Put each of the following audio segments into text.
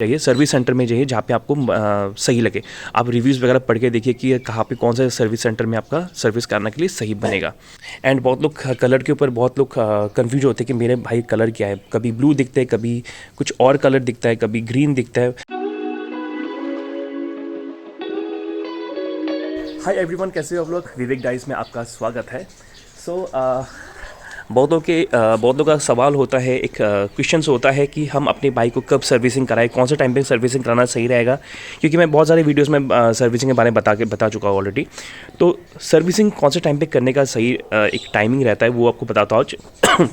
जाइए service centre में जाइए जहाँ पे आपको सही लगे। आप रिव्यूज़ वगैरह पढ़ के देखिए कि कहाँ पे कौन सा सर्विस सेंटर में आपका सर्विस कराने के लिए सही बनेगा। एंड बहुत लोग कलर के ऊपर बहुत लोग कंफ्यूज होते हैं कि मेरे भाई कलर क्या है, कभी ब्लू दिखता है, कभी कुछ और कलर दिखता है, कभी ग्रीन दिखता है। हाय एवरीवन, कैसे हो आप लोग? विवेक डाइस में आपका स्वागत है। बहुत लोगों का सवाल होता है, एक क्वेश्चन होता है कि हम अपने बाइक को कब सर्विसिंग कराएं, कौन से टाइम पे सर्विसिंग कराना सही रहेगा। क्योंकि मैं बहुत सारे वीडियोस में सर्विसिंग के बारे में बता चुका हूँ ऑलरेडी। तो सर्विसिंग कौन से टाइम पे करने का सही एक टाइमिंग रहता है वो आपको बताता हूँ।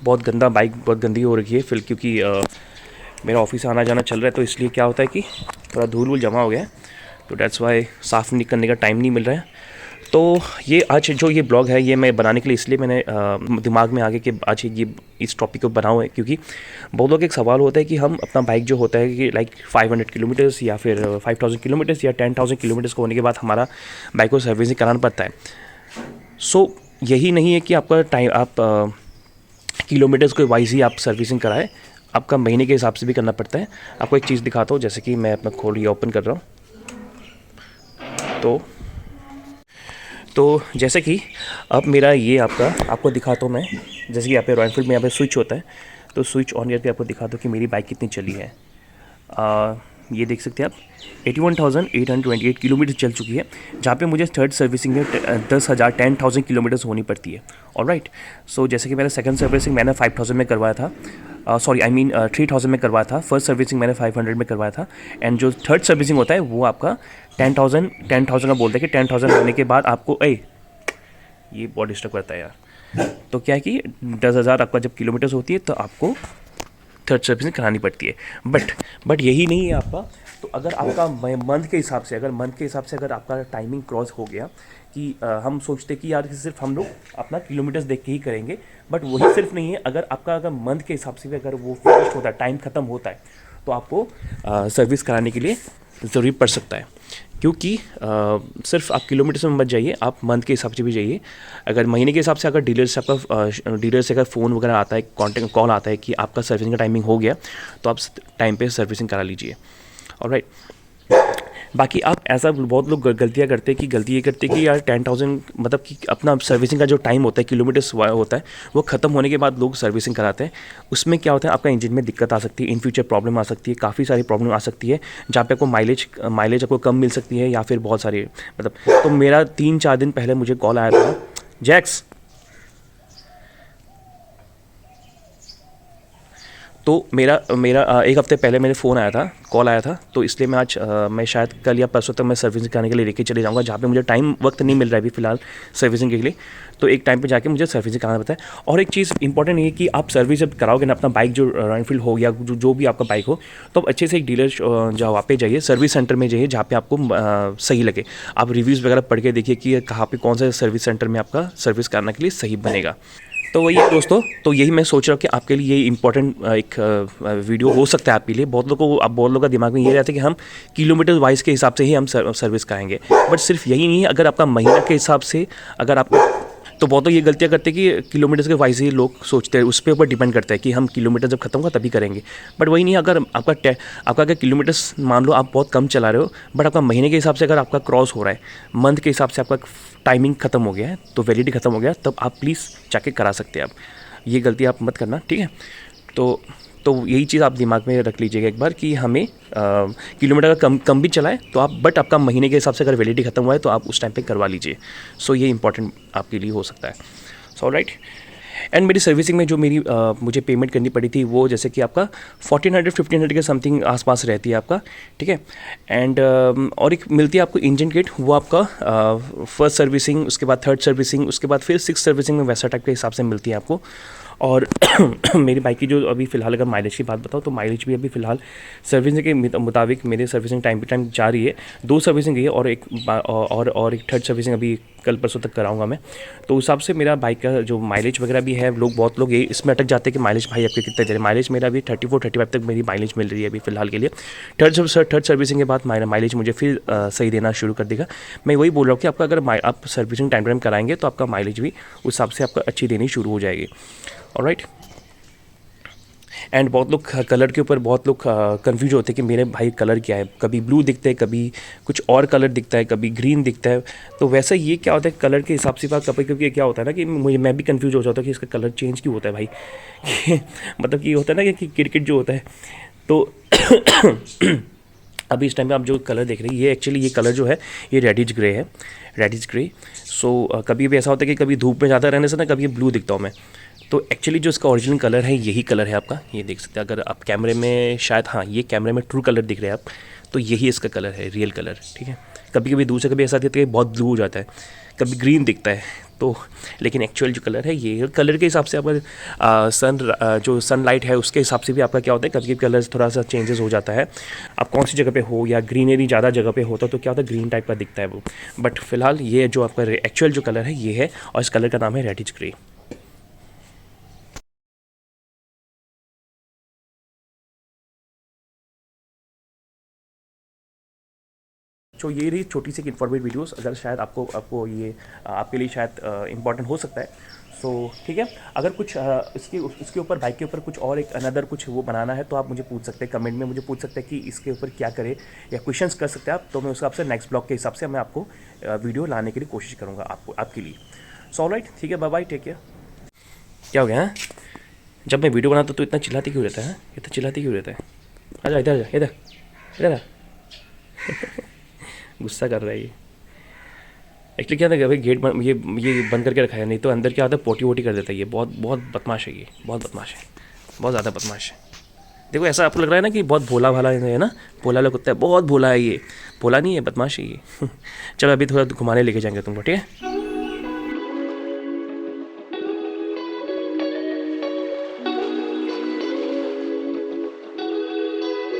बहुत गंदा बाइक बहुत गंदी हो रही है फिर, क्योंकि मेरा ऑफिस आना जाना चल रहा है, तो इसलिए क्या होता है कि थोड़ा धूल वूल जमा हो गया है, तो डेट्स वाई साफ़ नहीं करने का टाइम नहीं मिल रहा है। तो ये आज जो ये ब्लॉग है ये मैं बनाने के लिए इसलिए मैंने दिमाग में आ गया कि आज ये इस टॉपिक को बनाऊँ है, क्योंकि बहुत लोग एक सवाल होता है कि हम अपना बाइक जो होता है कि लाइक 500 किलोमीटर्स या फिर 5000 किलोमीटर्स या 10,000 किलोमीटर्स को होने के बाद हमारा बाइक को सर्विसिंग कराना पड़ता है। सो यही नहीं है कि आपका टाइम आप किलोमीटर्स के वाइज ही आप सर्विसिंग कराएं, आपका महीने के हिसाब से भी करना पड़ता है। आपको एक चीज़ दिखाता हूँ, जैसे कि मैं अपना खोल ये ओपन कर रहा हूँ। तो जैसे कि अब मेरा ये आपको दिखाता हूँ मैं, जैसे कि यहाँ पे रॉयल एनफील्ड में यहाँ पे स्विच होता है, तो स्विच ऑन करके आपको दिखाता हूँ कि मेरी बाइक कितनी चली है। ये देख सकते हैं आप 81,828 किलोमीटर चल चुकी है, जहाँ पे मुझे थर्ड सर्विसिंग में 10,000 किलोमीटर्स होनी पड़ती है। ऑलराइट, सो जैसे कि मेरा सेकंड सर्विसिंग मैंने 5,000 में करवाया था, 3,000 में करवाया था। फर्स्ट सर्विसिंग मैंने 500 में करवाया था। एंड जो थर्ड सर्विसिंग होता है वो आपका 10,000 का बोलते हैं कि 10,000 होने के बाद आपको ये बहुत डिस्टर्ब करता है यार। तो क्या है कि 10,000 आपका जब किलोमीटर्स होती है तो आपको थर्ड सर्विसिंग करानी पड़ती है। बट यही नहीं है आपका। तो अगर आपका मंथ के हिसाब से अगर आपका टाइमिंग क्रॉस हो गया कि हम सोचते कि यार सिर्फ हम लोग अपना किलोमीटर्स देख के ही करेंगे, बट वही सिर्फ नहीं है। अगर मंथ के हिसाब से भी अगर वो फिनिश होता है, टाइम ख़त्म होता है, तो आपको सर्विस कराने के लिए ज़रूरी पड़ सकता है। क्योंकि सिर्फ आप किलोमीटर्स में मत जाइए, आप मंथ के हिसाब से भी जाइए। अगर महीने के हिसाब से अगर डीलर से अगर फ़ोन वगैरह आता है, कॉन्टेक्ट कॉल आता है कि आपका सर्विसिंग का टाइमिंग हो गया, तो आप टाइम पे सर्विसिंग करा लीजिए। ऑलराइट, बाकी आप ऐसा बहुत लोग गलतियाँ करते हैं कि कि यार 10,000 मतलब कि अपना सर्विसिंग का जो टाइम होता है, किलोमीटर्स होता है, वो ख़त्म होने के बाद लोग सर्विसिंग कराते हैं। उसमें क्या होता है, आपका इंजन में दिक्कत आ सकती है, इन फ्यूचर प्रॉब्लम आ सकती है, काफ़ी सारी प्रॉब्लम आ सकती है, जहाँ पे आपको माइलेज आपको कम मिल सकती है, या फिर बहुत सारे तो मेरा 3-4 दिन पहले मुझे कॉल आया था, जैक्स। तो मेरा एक हफ़्ते पहले मेरे फ़ोन आया था, कॉल आया था, तो इसलिए मैं आज मैं शायद कल या परसों तक मैं सर्विसिंग कराने के लिए लेके चले जाऊंगा, जहाँ पे मुझे वक्त नहीं मिल रहा है अभी फ़िलहाल सर्विसिंग के लिए। तो एक टाइम पे जाके मुझे सर्विसिंग कराना पड़ता है। और एक चीज़ इंपॉर्टेंट ये है कि आप सर्विस जब कराओगे ना, अपना बाइक जो रॉयल एनफील्ड हो या जो भी आपका बाइक हो, तो आप अच्छे से एक डीलर जहाँ पे जाइए, सर्विस सेंटर में जाइए जहाँ पे आपको सही लगे। आप रिव्यूज़ वगैरह पढ़ के देखिए कि कहाँ पे कौन सा सर्विस सेंटर में आपका सर्विस कराने के लिए सही बनेगा। तो वही है दोस्तों, तो यही मैं सोच रहा हूँ कि आपके लिए ये इंपॉर्टेंट एक वीडियो हो सकता है आपके लिए। बहुत लोगों का दिमाग में ये रहता है कि हम किलोमीटर वाइज के हिसाब से ही हम सर्विस कराएंगे, बट सिर्फ यही नहीं है। अगर आपका महीना के हिसाब से अगर आप तो बहुत लोग ये गलतियाँ करते हैं कि किलोमीटर्स के वाइज ही लोग सोचते हैं, उस पे ऊपर डिपेंड करता है कि हम किलोमीटर जब खत्म होगा तभी करेंगे। बट वही नहीं है। अगर आपका अगर किलोमीटर्स मान लो आप बहुत कम चला रहे हो, बट आपका महीने के हिसाब से अगर आपका क्रॉस हो रहा है, मंथ के हिसाब से आपका टाइमिंग ख़त्म हो गया है, तो वैलिडिटी ख़त्म हो गया, तब आप प्लीज़ जाके करा सकते हैं। आप ये गलती आप मत करना, ठीक है? तो यही चीज़ आप दिमाग में रख लीजिएगा एक बार कि हमें किलोमीटर का कम भी चलाए तो आप, बट आपका महीने के हिसाब से अगर वैलिडिटी ख़त्म हुआ है तो आप उस टाइम पे करवा लीजिए। सो ये इंपॉर्टेंट आपके लिए हो सकता है। सो राइट। एंड मेरी सर्विसिंग में जो मुझे पेमेंट करनी पड़ी थी, वो जैसे कि आपका 1400-1500 के समथिंग आसपास रहती है आपका, ठीक है? एंड और एक मिलती है आपको इंजन किट, वो आपका फर्स्ट सर्विसिंग, उसके बाद थर्ड सर्विसिंग, उसके बाद फिर सिक्स सर्विसिंग में वैसा टाइप के हिसाब से मिलती है आपको। और मेरी बाइक की जो अभी फ़िलहाल अगर माइलेज की बात बताऊँ, तो माइलेज भी अभी फ़िलहाल सर्विसिंग के मुताबिक मेरे सर्विसिंग टाइम पे टाइम जा रही है। 2 सर्विसिंग गई है और एक थर्ड सर्विसिंग अभी कल परसों तक कराऊंगा मैं। तो उस हिसाब से मेरा बाइक का जो माइलेज वगैरह भी है, बहुत लोग ये इसमें अटक जाते हैं कि माइलेज भाई आपके कितने दे रहे हैं। माइलेज मेरा अभी 34-35 तक मेरी माइलेज मिल रही है अभी फ़िलहाल के लिए। थर्ड सर्विसिंग के बाद माइलेज मुझे फिर सही देना शुरू कर देगा। मैं वही बोल रहा हूँ कि आपका अगर आप सर्विसिंग टाइम कराएंगे तो आपका माइलेज भी उस हिसाब से आपका अच्छी देनी शुरू हो जाएगी। ऑलराइट। एंड बहुत लोग कलर के ऊपर बहुत लोग कंफ्यूज होते हैं कि मेरे भाई कलर क्या है, कभी ब्लू दिखता है, कभी कुछ और कलर दिखता है, कभी ग्रीन दिखता है। तो वैसा ये क्या होता है कलर के हिसाब से बात, कभी कभी क्या होता है ना कि मैं भी कंफ्यूज हो जाता हूँ कि इसका कलर चेंज क्यों होता है भाई। मतलब कि ये होता है ना कि क्रिकेट जो होता है तो अभी इस टाइम पे आप जो कलर देख रहे हैं ये एक्चुअली ये कलर जो है ये रेडिश ग्रे है, रेडिश ग्रे। सो कभी भी ऐसा होता है कि कभी धूप में ज़्यादा रहने से ना कभी ब्लू दिखता हूँ मैं। तो एक्चुअली जो इसका ओरिजिनल कलर है यही कलर है आपका, ये देख सकते हैं अगर आप कैमरे में, शायद हाँ ये कैमरे में ट्रू कलर दिख रहे हैं आप, तो यही इसका कलर है, रियल कलर, ठीक है। कभी कभी दूसरे कभी ऐसा दिखता है कि बहुत ब्लू हो जाता है, कभी ग्रीन दिखता है, तो लेकिन एक्चुअल जो कलर है ये कलर के हिसाब से आपका जो सनलाइट है उसके हिसाब से भी आपका क्या होता है, कभी कभी कलर थोड़ा सा चेंजेस हो जाता है। आप कौन सी जगह पे हो या ग्रीनरी ज़्यादा जगह पे होता तो क्या होता है ग्रीन टाइप का दिखता है वो। बट फिलहाल ये जो आपका एक्चुअल जो कलर है ये है, और इस कलर का नाम है रेडिश ग्रे। तो ये रही छोटी सी इन्फॉर्मेटिव वीडियोस, अगर शायद आपको आपको ये आपके लिए शायद इंपॉर्टेंट हो सकता है। सो ठीक है, अगर कुछ इसके ऊपर बाइक के ऊपर कुछ और एक अनदर कुछ वो बनाना है तो आप मुझे पूछ सकते हैं, कमेंट में मुझे पूछ सकते हैं कि इसके ऊपर क्या करें, या क्वेश्चंस कर सकते हैं आप, तो मैं उस हिसाब से नेक्स्ट ब्लॉग के हिसाब से मैं आपको वीडियो लाने के लिए कोशिश करूँगा आपको आपके लिए। सो ऑलराइट, ठीक है, बाय बाय, टेक केयर। क्या हो गया है? जब मैं वीडियो बनाता तो इतना चिल्लाती क्यों रहता है? इतना चिल्लाती क्यों रहता है? आजा इधर, आजा इधर, इधर आ। गुस्सा कर रहा है ये। एक्चुअली क्या था कि भाई ये बंद करके रखा है, नहीं तो अंदर क्या होता है पोटी वोटी कर देता है ये। बहुत बहुत बदमाश है ये, बहुत बदमाश है, बहुत ज़्यादा बदमाश है। देखो ऐसा आपको लग रहा है ना कि बहुत भोला भाला है ना, भोला वाला कुत्ता है, बहुत भोला है ये, भोला नहीं है, बदमाश है ये। चलो अभी थोड़ा घुमाने लेके जाएंगे तुमको, ठीक है।